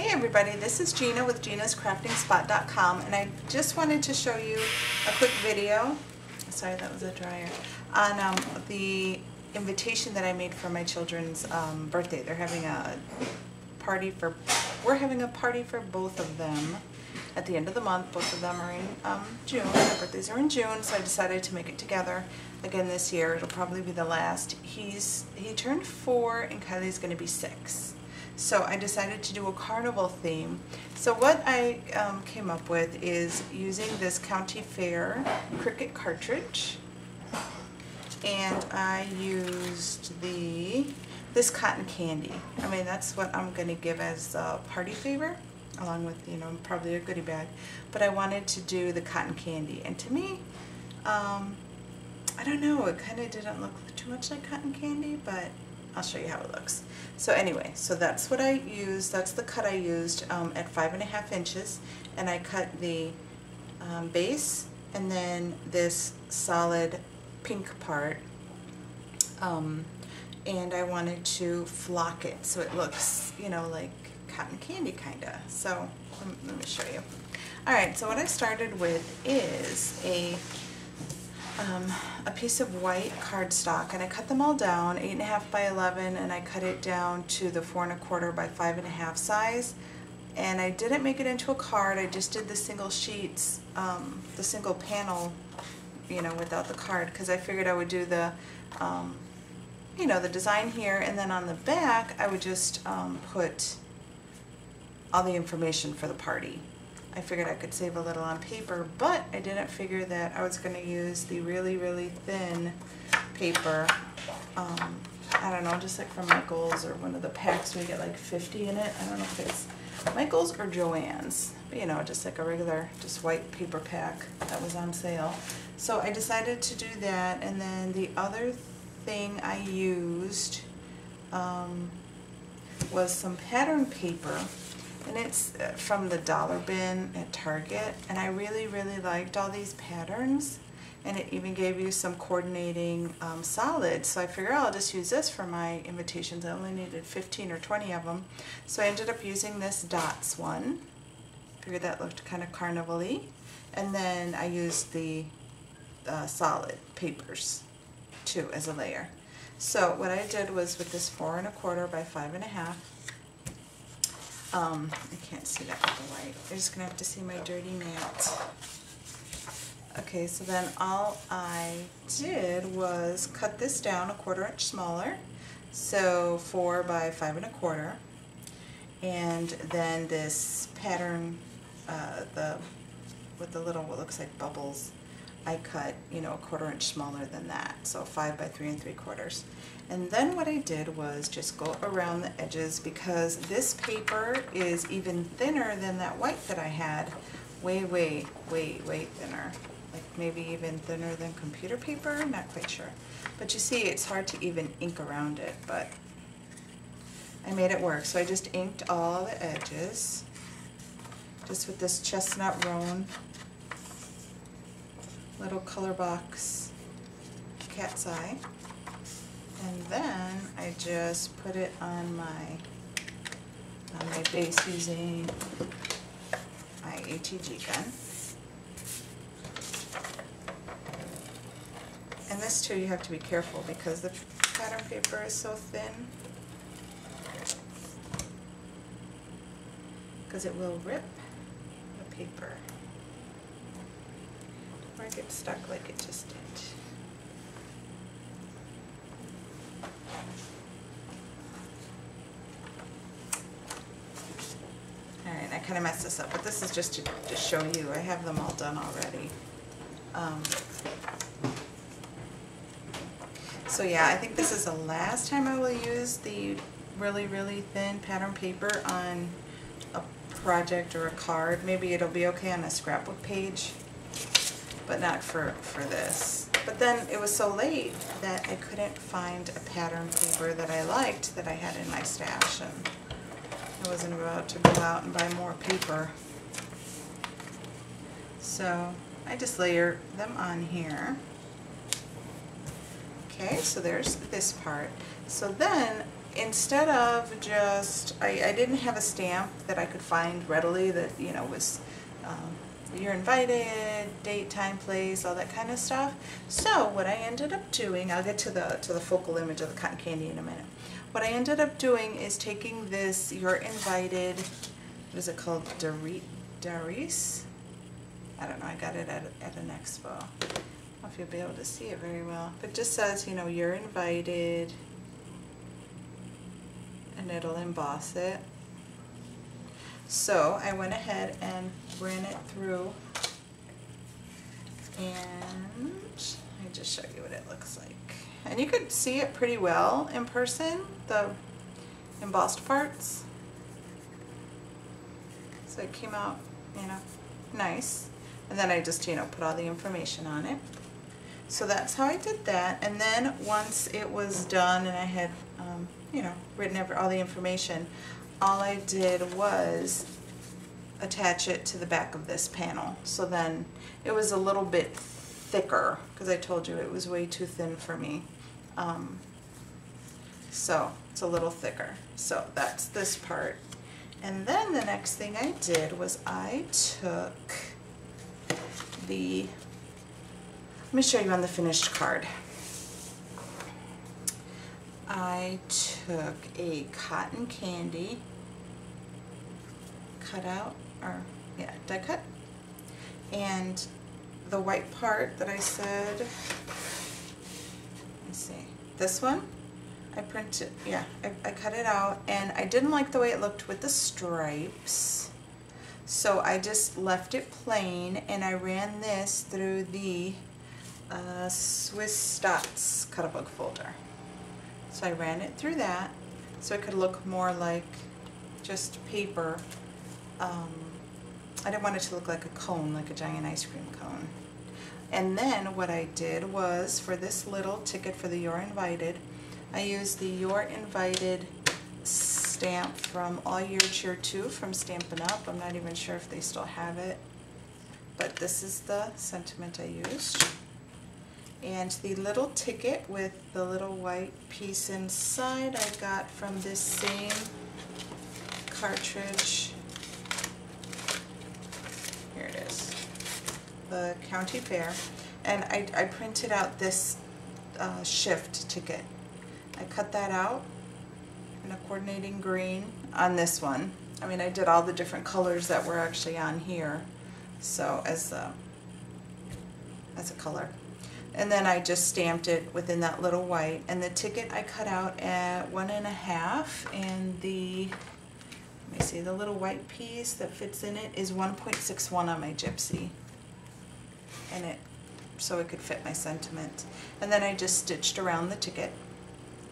Hey everybody, this is Gina with Gina'sCraftingSpot.com, and I just wanted to show you a quick video, sorry that was a dryer, on the invitation that I made for my children's birthday. They're having a party for, we're having a party for both of them at the end of the month. Both of them are in June, their birthdays are in June, so I decided to make it together again this year. It'll probably be the last. He turned 4 and Kylie's going to be 6. So I decided to do a carnival theme. So what I came up with is using this County Fair Cricut cartridge, and I used this cotton candy. I mean, that's what I'm going to give as a party favor, along with, you know, probably a goodie bag. But I wanted to do the cotton candy, and to me, I don't know, it kind of didn't look too much like cotton candy, but I'll show you how it looks. So anyway, so that's what I used. That's the cut I used at 5.5 inches, and I cut the base and then this solid pink part, and I wanted to flock it so it looks, you know, like cotton candy kinda. So let me show you. Alright, so what I started with is a piece of white cardstock, and I cut them all down 8.5 by 11, and I cut it down to the 4.25 by 5.5 size. And I didn't make it into a card, I just did the single sheets, the single panel, you know, without the card, because I figured I would do the you know, the design here, and then on the back I would just put all the information for the party. I figured I could save a little on paper, but I didn't figure that I was going to use the really, really thin paper. I don't know, just like from Michael's or one of the packs we get like 50 in it. I don't know if it's Michael's or Joann's, but you know, just like a regular, just white paper pack that was on sale. So I decided to do that, and then the other thing I used was some pattern paper. And it's from the dollar bin at Target, and I really, really liked all these patterns, and it even gave you some coordinating solids. So I figured I'll just use this for my invitations. I only needed 15 or 20 of them, so I ended up using this dots one. Figured that looked kind of carnival-y, and then I used the solid papers too as a layer. So what I did was with this 4.25 by 5.5. I can't see that with the light. You're just going to have to see my dirty mat. Okay, so then all I did was cut this down 1/4 inch smaller, so 4 by 5.25, and then this pattern, with the little, what looks like bubbles, I cut, you know, 1/4 inch smaller than that, so 5 by 3 3/4. And then what I did was just go around the edges, because this paper is even thinner than that white that I had. Way, way, way, way thinner. Like maybe even thinner than computer paper, not quite sure. But you see, it's hard to even ink around it, but I made it work. So I just inked all the edges, just with this chestnut roan little color box cat's eye. And then I just put it on my base using my ATG gun. And this too, you have to be careful because the pattern paper is so thin, because it will rip the paper or get stuck like it just did. Alright, I kind of messed this up, but this is just to show you. I have them all done already. So yeah, I think this is the last time I will use the really, really thin pattern paper on a project or a card. Maybe it'll be okay on a scrapbook page, but not for this. But then it was so late that I couldn't find a pattern paper that I liked that I had in my stash, and I wasn't about to go out and buy more paper. So I just layer them on here. Okay, so there's this part. So then instead of just, I didn't have a stamp that I could find readily that, you know, was you're invited, date, time, place, all that kind of stuff. So what I ended up doing, I'll get to the focal image of the cotton candy in a minute. What I ended up doing is taking this you're invited, what is it called, Doris? I don't know, I got it at an expo. I don't know if you'll be able to see it very well. But it just says, you know, you're invited, and it'll emboss it. So I went ahead and ran it through, and let me just show you what it looks like. And you could see it pretty well in person, the embossed parts. So it came out, you know, nice. And then I just, you know, put all the information on it. So that's how I did that. And then once it was done and I had, you know, written all the information, all I did was attach it to the back of this panel. So then it was a little bit thicker because I told you it was way too thin for me. So it's a little thicker. So that's this part. And then the next thing I did was I took let me show you on the finished card. I took a cotton candy cutout, or yeah, die cut, and the white part that I said, let me see, this one, I printed, yeah, I cut it out, and I didn't like the way it looked with the stripes, so I just left it plain, and I ran this through the Swiss Dots cut-a-book folder. So I ran it through that so it could look more like just paper. I didn't want it to look like a cone, like a giant ice cream cone. And then what I did was, for this little ticket for the You're Invited, I used the You're Invited stamp from All Year Cheer 2 from Stampin' Up. I'm not even sure if they still have it, but this is the sentiment I used. And the little ticket with the little white piece inside I got from this same cartridge. Here it is, the County Fair. And I printed out this shift ticket. I cut that out in a coordinating green on this one. I mean, I did all the different colors that were actually on here, so as a color. And then I just stamped it within that little white. And the ticket I cut out at 1.5, and the, let me see, the little white piece that fits in it is 1.61 on my gypsy. And it, so it could fit my sentiment. And then I just stitched around the ticket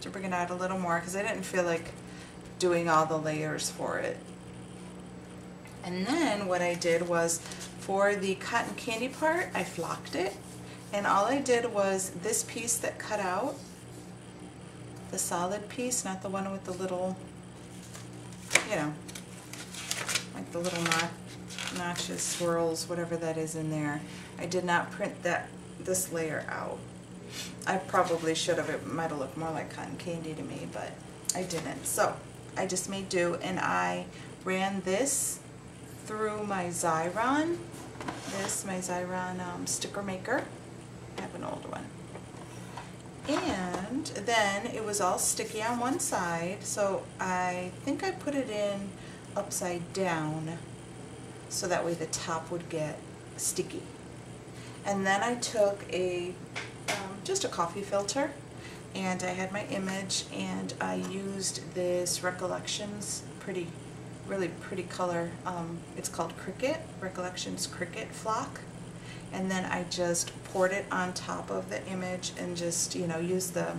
to bring it out a little more because I didn't feel like doing all the layers for it. And then what I did was, for the cotton candy part, I flocked it. And all I did was this piece that cut out, the solid piece, not the one with the little, you know, like the little notches, swirls, whatever that is in there. I did not print this layer out. I probably should have. It might have looked more like cotton candy to me, but I didn't. So I just made do, and I ran this through my Xyron, my Xyron sticker maker. I have an old one. And then it was all sticky on one side, so I think I put it in upside down so that way the top would get sticky. And then I took a just a coffee filter, and I had my image, and I used this Recollections really pretty color. It's called Cricut, Recollections Cricut flock. And then I just poured it on top of the image and just, you know, used the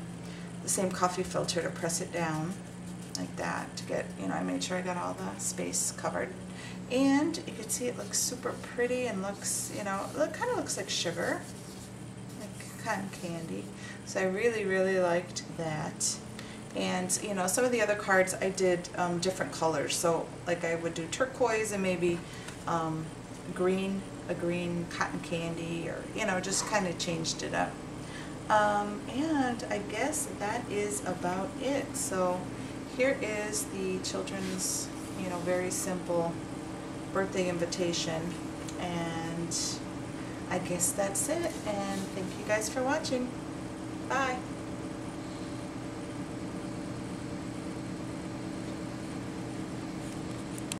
same coffee filter to press it down like that to get, you know, I made sure I got all the space covered. And you can see it looks super pretty and looks, you know, it kind of looks like sugar, like cotton candy. So I really, really liked that. And, you know, some of the other cards I did different colors. So, like, I would do turquoise and maybe a green cotton candy, or, you know, just kind of changed it up. And I guess that is about it. So here is the children's, you know, very simple birthday invitation, and I guess that's it, and thank you guys for watching. Bye.